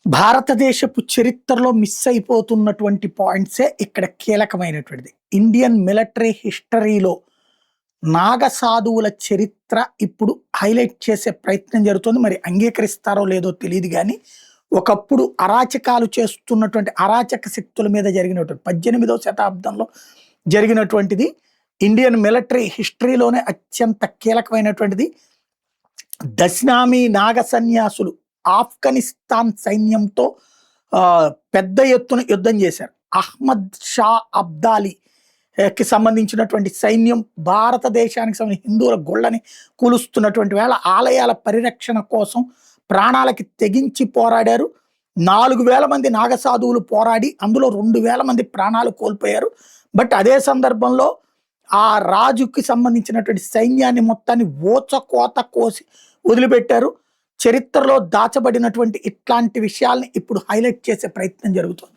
భారతదేశపు చరిత్రలో మిస్ అయిపోతున్నటువంటి పాయింట్సే ఇక్కడ కీలకమైనటువంటిది. ఇండియన్ మిలిటరీ హిస్టరీలో నాగ సాధువుల చరిత్ర ఇప్పుడు హైలైట్ చేసే ప్రయత్నం జరుగుతుంది. మరి అంగీకరిస్తారో లేదో తెలీదు గానీ, ఒకప్పుడు అరాచకాలు చేస్తున్నటువంటి అరాచక శక్తుల మీద జరిగినటువంటి 18వ శతాబ్దంలో జరిగినటువంటిది ఇండియన్ మిలిటరీ హిస్టరీలోనే అత్యంత కీలకమైనటువంటిది. దశనామి నాగ సన్యాసులు ఆఫ్ఘనిస్తాన్ సైన్యంతో పెద్ద ఎత్తున యుద్ధం చేశారు. అహ్మద్ షా అబ్దాలి కి సంబంధించినటువంటి సైన్యం భారతదేశానికి సంబంధించిన హిందువుల గొళ్ళని కూలుస్తున్నటువంటి వేళ ఆలయాల పరిరక్షణ కోసం ప్రాణాలకి తెగించి పోరాడారు. 4000 మంది నాగసాధువులు పోరాడి అందులో 2000 మంది ప్రాణాలు కోల్పోయారు. బట్ అదే సందర్భంలో ఆ రాజుకి సంబంధించినటువంటి సైన్యాన్ని మొత్తాన్ని ఓచకోత కోసి వదిలిపెట్టారు. చరిత్రలో దాచబడినటువంటి ఇట్లాంటి విషయాల్ని ఇప్పుడు హైలైట్ చేసే ప్రయత్నం జరుగుతుంది.